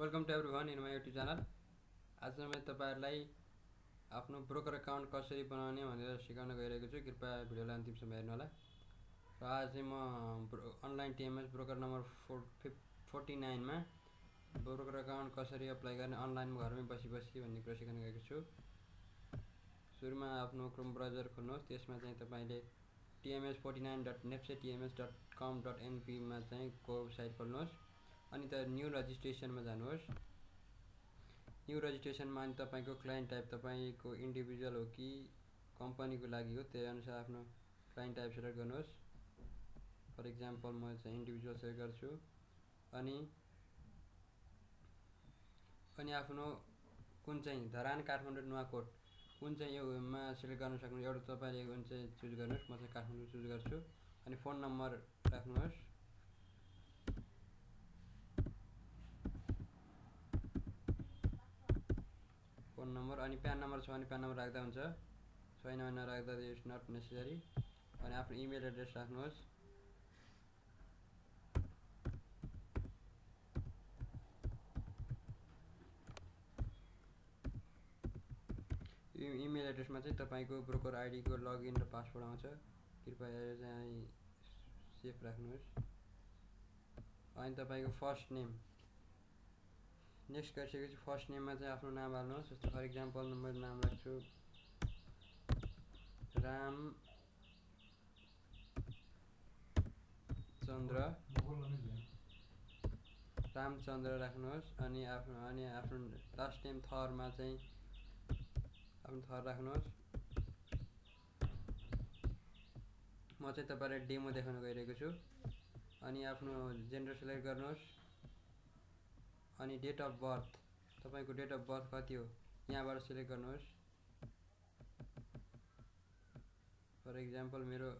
Welcome to everyone in my YouTube channel. आज मैं तपाईहरुलाई आफ्नो ब्रोकर अकाउन्ट कसरी बनाउने भनेर सिकाउन गइरहेको छु। कृपया भिडियोलाई अन्तिमसम्म हेर्नु होला। र आज चाहिँ म अनलाइन टिएमएस ब्रोकर नम्बर 49 मा ब्रोकर अकाउन्ट कसरी अप्लाई गर्ने अनलाइन घरमै बसी भन्ने कुरा सिकाउन गएको छु। सुरुमा आफ्नो क्रोम ब्राउजर खोल्नुहोस्। त्यसमा चाहिँ तपाईले tms49.nepsetms.com.np मा चाहिँ को साइट खोल्नुहोस्। अनि त न्यू रजिस्ट्रेसन में जानुहोस्। न्यू रजिस्ट्रेसन में अनि तपाईको क्लाइन्ट टाइप तपाईको इन्डिभिजुअल हो कि कंपनी को लागि हो त्यही अनुसार आफ्नो क्लाइन्ट टाइप सेलेक्ट गर्नुहोस्। फर एक्जाम्पल म चाहिँ इन्डिभिजुअल सेलेक्ट गर्छु। अनि आफ्नो कुन चाहिँ धरान काठमाडौँ नुवाकोट कुन चाहिँ यो मा सेलेक्ट गर्न सक्नुहुन्छ। एउटा तपाईले कुन चाहिँ चुज गर्नुहोस्। म चाहिँ काठमाडौँ चुज गर्छु। अनि फोन नम्बर राख्नुहोस्। फोन नम्बर अनि प्यान नम्बर छ भने प्यान नम्बर राख्दा हुन्छ, छैन भने नराख्दा इट्स नट नेसेसरी। अनि आफ्नो इमेल एड्रेस राख्नुहोस्। इमेल एड्रेसमा चाहिँ तपाईको ब्रोकर आईडी को लगइन र पासवर्ड आउँछ। कृपया चाहिँ सेफ राख्नुहोस्। अनि तपाईको फर्स्ट नेम नेक्स्ट गरिसकेपछि फर्स्ट नेम में चाहिँ आफ्नो नाम हाल्नुहोस्। जस्तो फर एक्जाम्पल म नाम राख्छु रामचन्द्र राख्नुहोस्। अनि आफ्नो लास्ट नेम थर मा चाहिँ आफ्नो थर राख्नुहोस्। म चाहिँ तपाईलाई डेमो देखाउन गइरहेको छु। अनि आफ्नो जेन्डर सेलेक्ट गर्नुहोस्। अनि डेट अफ बर्थ तपाईको डेट अफ बर्थ कति हो यहाँबाट सेलेक्ट गर्नुहोस्। फर एक्जाम्पल मेरो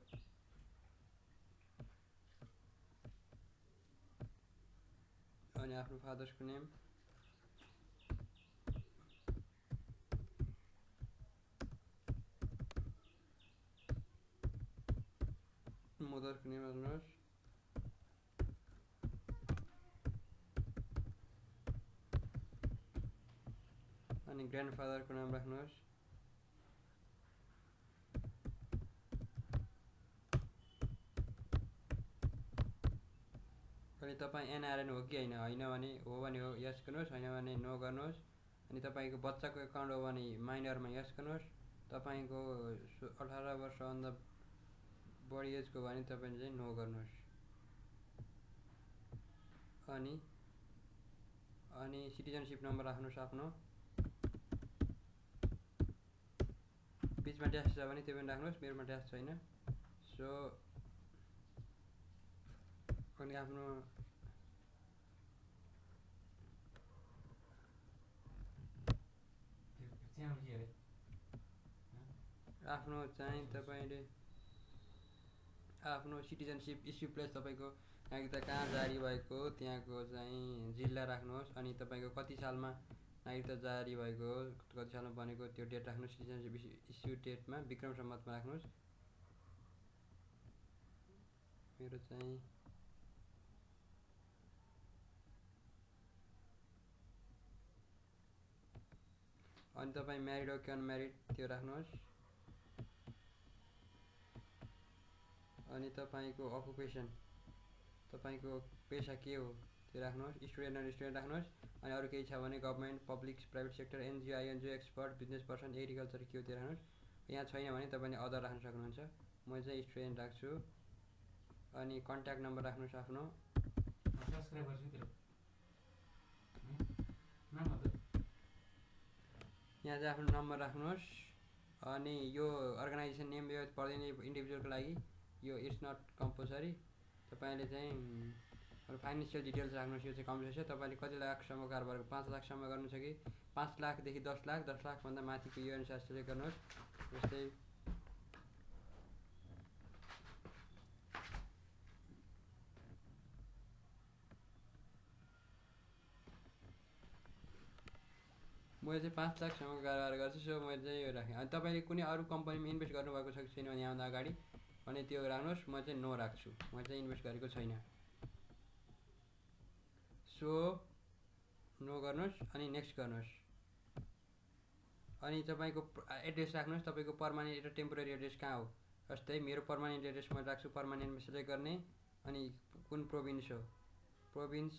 अनि आफ्नो फादर्स को नेम मदर को नेम हाल्नुहोस्। अनि ग्रान्डफादर को नाम राख्नुहोस्। अनि तपाई एनआरएन हो कि हैन भने हो भने हो यस गर्नुहोस्, हैन भने नो गर्नुहोस्। अनि तपाईको बच्चाको अकाउन्ट हो भने माइनरमा यस गर्नुहोस्। तपाईको 18 वर्ष भन्दा बढी एजको भने तपाईले चाहिँ नो गर्नुहोस्। अनि सिटिजनशिप नम्बर राख्नुहोस् आफ्नो। बीचमा ड्यास छ भने त्यो पनि राख्नुहोस्। मेरोमा ड्यास छैन सो अनि आफ्नो चाहिँ तपाईले आफ्नो सिटिजनशिप इस्यु प्लेस तपाईको नागरिकता कहाँ जारी भएको त्यहाँको चाहिँ जिल्ला राख्नुहोस्। अनि तपाईको कति सालमा नागरिकता जारी भएको कति सालमा बनेको त्यो डेट राख्नुहोस्। सिटिजनशिप इस्यु डेटमा विक्रम सम्वतमा राख्नुहोस्। मेरो चाहिँ अनि तपाई म्यारिड हो कि अनम्यारिड त्यो राख्नुहोस्। अनि तपाईको अकुपेसन तपाईको पेशा के हो त्यो राख्नुहोस्। स्टुडेन्ट अन स्टुडेन्ट राख्नुहोस्। अनि अरु केही छ भने government public private sector NGO INGO expert business person agriculture के हो त्यो राख्नुहोस्। यहाँ छैन भने तपाईले अदर राख्न सक्नुहुन्छ। म चाहिँ स्टुडेन्ट राख्छु। अनि कन्ट्याक्ट नम्बर राख्नुहोस् आफ्नो। यहाँ चाहिँ आफ्नो नम्बर राख्नुहोस्। अनि यो अर्गनाइजेसन नेम यो पर्दैन इन्डिभिजुअलको लागि यो इट्स नट कम्पलसरी। तपाईले चाहिँ फाइनेन्शियल डिटेल्स राख्नुहोस्। यो चाहिँ कम्पलसरी छ। तपाईले कति लाखसम्म कारोबार 5 लाखसम्म गर्नु छ कि 5 लाखदेखि 10 लाख 10 लाख भन्दा माथिको यो अनुसार सेलेक्ट गर्नुहोस्। जस्तै म चाहिँ 5 लाखसम्म कारोबार गर्छु सो मैले चाहिँ यो राखेँ। अनि तपाईले कुनै अरु कम्पनीमा इन्भेस्ट गर्नुभएको छ कि छैन भने यहाँभन्दा अगाडि भने त्यो राख्नुहोस्। म चाहिँ नो राख्छु। म चाहिँ इन्भेस्ट गरेको छैन। सो नो गर्नुहोस् अनि नेक्स्ट गर्नुहोस्। अनि तपाईँको एड्रेस राख्नुहोस्, तपाईँको पर्मानेन्ट र टेम्पोरेरी एड्रेस कहाँ हो। जस्तै मेरो पर्मानेन्ट एड्रेस म राख्छु, पर्मानेन्टमा सेलेक्ट गर्ने, अनि कुन प्रोभिन्स हो, प्रोभिन्स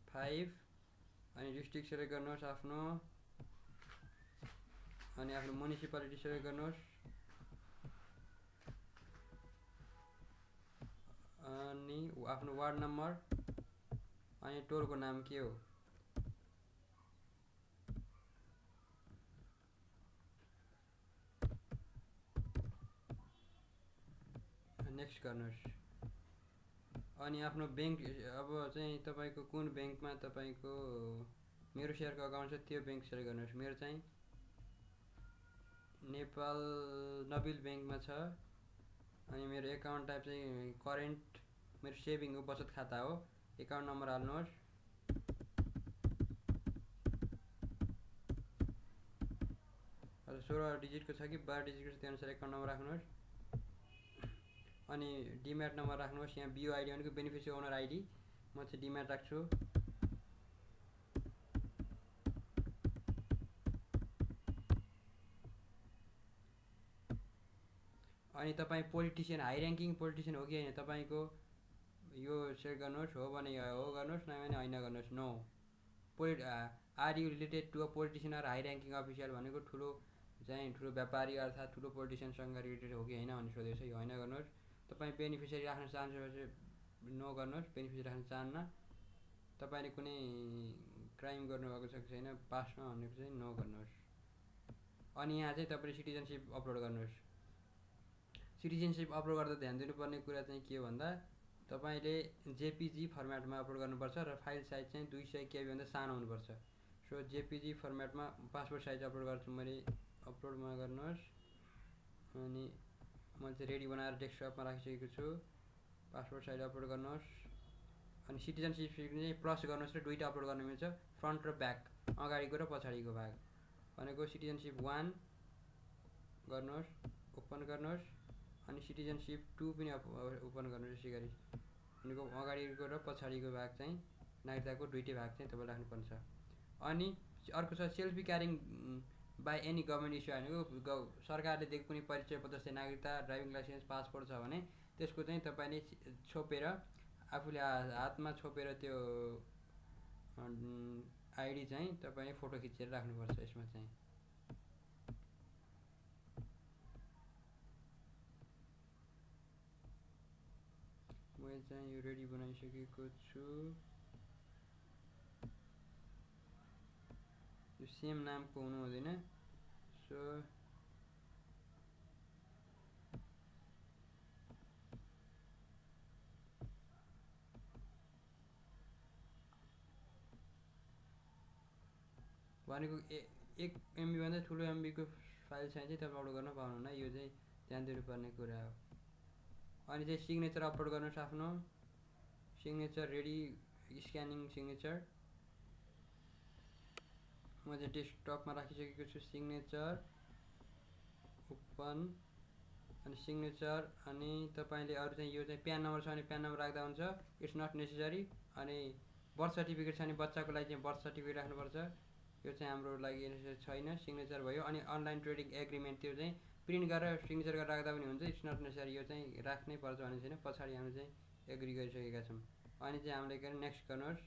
5, अनि डिस्ट्रिक्ट सेलेक्ट गर्नुहोस् आफ्नो, अनि आफ्नो म्युनिसिपालिटी सेलेक्ट गर्नुहोस्, अनि आफ्नो वार्ड नम्बर, अनि टोलको नाम के हो। नेक्स्ट गर्नुहोस्। अनि आफ्नो बैंक, अब चाहिँ तपाईँको कुन बैंकमा तपाईँको मेरो सेयरको अकाउन्ट छ त्यो बैंक सेलेक्ट गर्नुहोस्। मेरो चाहिँ नेपाल नबिल बैंकमा छ, अनि मेरो एकाउन्ट टाइप चाहिँ करेन्ट, मेरो सेभिङ हो, बचत खाता हो। एकाउन्ट नम्बर हाल्नुहोस्, अब 16 डिजिटको छ कि 12 डिजिटको छ त्यो अनुसार एकाउन्ट नम्बर राख्नुहोस्। अनि डिम्याट नम्बर राख्नुहोस्। यहाँ बिओ आइडी भनेको बेनिफिसियरी ओनर आइडी, म चाहिँ डिम्याट राख्छु। अनि तपाईँ पोलिटिसियन, हाई ऱ्याङ्किङ पोलिटिसियन हो कि होइन, तपाईँको यो सेलेक्ट गर्नुहोस्, हो भने हो गर्नुहोस्, नभए भने होइन गर्नुहोस्। No are you related to a politician or high ranking official भनेको ठुलो व्यापारी अर्थात् ठुलो पोलिटिसियनसँग रिलेटेड हो कि होइन भनेर सोधेको छ, यो होइन गर्नुहोस्। तपाईँ बेनिफिसियरी राख्न चाहनुहुन्छ भने नो गर्नुहोस्, बेनिफिसियरी राख्न चाहन्न। तपाईँले कुनै क्राइम गर्नुभएको छ कि छैन पास्टमा भनेको चाहिँ नो गर्नुहोस्। अनि यहाँ चाहिँ तपाईँले सिटिजनसिप अपलोड गर्नुहोस्। सिटिजनसिप अपलोड गर्दा ध्यान दिनुपर्ने कुरा चाहिँ के हो भन्दा तपाईँले जेपिजी फर्मेटमा अपलोड गर्नुपर्छ र फाइल साइज चाहिँ 200 KB भन्दा सानो हुनुपर्छ। सो जेपिजी फर्मेटमा पासपोर्ट साइज अपलोड गर्छु मैले, अपलोडमा गर्नुहोस्। अनि मैले चाहिँ रेडी बनाएर डेस्कटपमा राखिसकेको छु, पासपोर्ट साइज अपलोड गर्नुहोस्। अनि सिटिजनसिप चाहिँ प्लस गर्नुहोस् र दुईवटा अपलोड गर्न मिल्छ, फ्रन्ट र ब्याक, अगाडिको र पछाडिको भाग भनेको। सिटिजनसिप 1 गर्नुहोस्, ओपन गर्नुहोस्, अनि सिटिजनसिप 2 पनि ओपन गर्नुहोस्। यसै गरी भनेको अगाडिको र पछाडिको भाग चाहिँ नागरिकताको दुईटै भाग चाहिँ तपाईँले राख्नुपर्छ। अनि अर्को छ selfie carrying by any government issue भनेको सरकारले दिएको कुनै परिचय पत्र चाहिँ नागरिकता, ड्राइभिङ लाइसेन्स, पासपोर्ट छ भने त्यसको चाहिँ तपाईँले छोपेर आफूले हातमा छोपेर त्यो आइडी चाहिँ तपाईँ फोटो खिचेर राख्नुपर्छ। यसमा चाहिँ मैले चाहिँ यो रेडी बनाइसकेको छु। यो सेम नामको हुनु हुँदैन। सो भनेको 1 MB भन्दा ठुलो MBको फाइल चाहिँ तपाईँ अपलोड गर्न पाउनुहुन्न, यो चाहिँ ध्यान दिनुपर्ने कुरा हो। अनि चाहिँ सिग्नेचर अपलोड गर्नुहोस्, आफ्नो सिग्नेचर रेडी, स्क्यानिङ सिग्नेचर। म चाहिँ डेस्कटपमा राखिसकेको छु, सिग्नेचर ओपन, अनि सिग्नेचर। अनि तपाईँले अरू चाहिँ यो चाहिँ प्यान नम्बर छ भने प्यान नम्बर राख्दा हुन्छ, इट्स नट नेसेसरी। अनि बर्थ सर्टिफिकेट छ भने बच्चाको लागि चाहिँ बर्थ सर्टिफिकेट राख्नुपर्छ, यो चाहिँ हाम्रो लागि छैन। सिग्नेचर भयो। अनि अनलाइन ट्रेडिङ एग्रिमेन्ट, त्यो चाहिँ प्रिन्ट गरेर सिग्नेचर गरेर राख्दा पनि हुन्छ, इट्स नट नेसेसरी, यो चाहिँ राख्नै पर्छ भन्ने छैन। पछाडि हामीले चाहिँ एग्री गरिसकेका छौँ। अनि चाहिँ हामीले के नेक्स्ट गर्नुहोस्।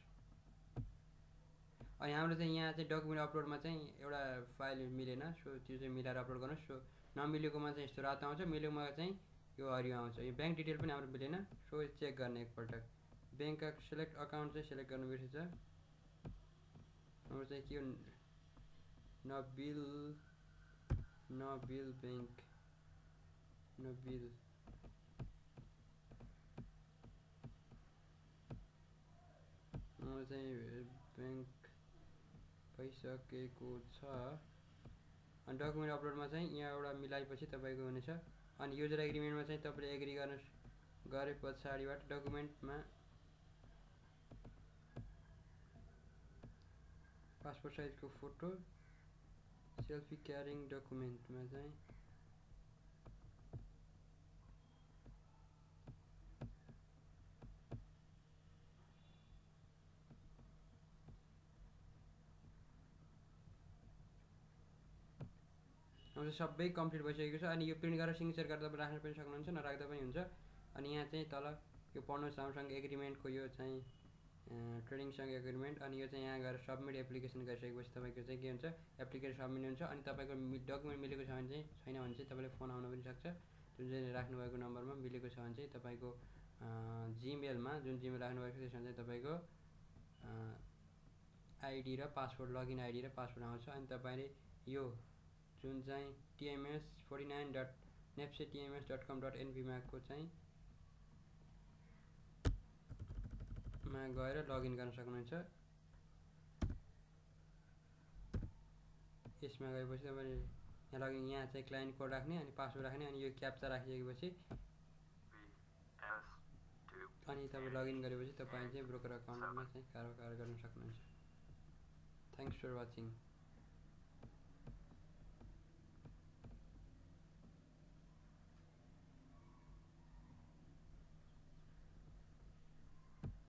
अनि हाम्रो चाहिँ यहाँ चाहिँ डकुमेन्ट अपलोडमा चाहिँ एउटा फाइल मिलेन, सो त्यो चाहिँ मिलाएर अपलोड गर्नुहोस्। सो नमिलेकोमा चाहिँ यस्तो रातो आउँछ, मिलेकोमा चाहिँ यो हरियो आउँछ। यो ब्याङ्क डिटेल पनि हाम्रो मिलेन, सो चेक गर्ने एकपल्ट। ब्याङ्क सेलेक्ट अकाउन्ट चाहिँ सेलेक्ट गर्नु बिर्सेछ। हाम्रो चाहिँ के हो, नबिल ब्याङ्क, नबिल। चाहिँ ब्याङ्क भइसकेको छ। अनि डकुमेन्ट अपलोडमा चाहिँ यहाँ एउटा मिलाएपछि तपाईँको हुनेछ। अनि युजर एग्रिमेन्टमा चाहिँ तपाईँले एग्री गर्नुहोस्, गरे पछाडिबाट डकुमेन्टमा पासपोर्ट साइजको फोटो, सेल्फी क्यारिङ डकुमेन्टमा चाहिँ हाम्रो सबै कम्प्लिट भइसकेको छ। अनि यो प्रिन्ट गरेर सिग्नेचर गरेर तपाईँ राख्न पनि सक्नुहुन्छ, नराख्दा पनि हुन्छ। अनि यहाँ चाहिँ तल यो पढ्नुहोस् राम्रोसँग एग्रिमेन्टको यो चाहिँ ट्रेडिङसँग एग्रिमेन्ट। अनि यो चाहिँ यहाँ गएर सबमिट एप्लिकेसन गरिसकेपछि तपाईँको चाहिँ के हुन्छ, एप्लिकेसन सबमिट हुन्छ। अनि तपाईँको डकुमेन्ट मिलेको छ भने चाहिँ, छैन भने चाहिँ तपाईँले फोन आउन पनि सक्छ। जुन चाहिँ राख्नुभएको नम्बरमा मिलेको छ भने चाहिँ तपाईँको जिमेलमा जुन जिमेल राख्नुभएको छ त्यसमा चाहिँ तपाईँको आइडी र पासवर्ड, लगइन आइडी र पासवर्ड आउँछ। अनि तपाईँले यो जुन चाहिँ tms49.nepsetms.com.np को चाहिँ मा गएर लगइन गर्न सक्नुहुन्छ। यसमा गएपछि तपाईँले यहाँ लगइन, यहाँ चाहिँ क्लाइन्ट कोड राख्ने अनि पासवर्ड राख्ने। अनि यो क्याप्चा राखिसकेपछि अनि तपाईँ लगइन गरेपछि तपाईँ चाहिँ ब्रोकर अकाउन्टमा चाहिँ कारोबार गर्न सक्नुहुन्छ। Thanks for watching.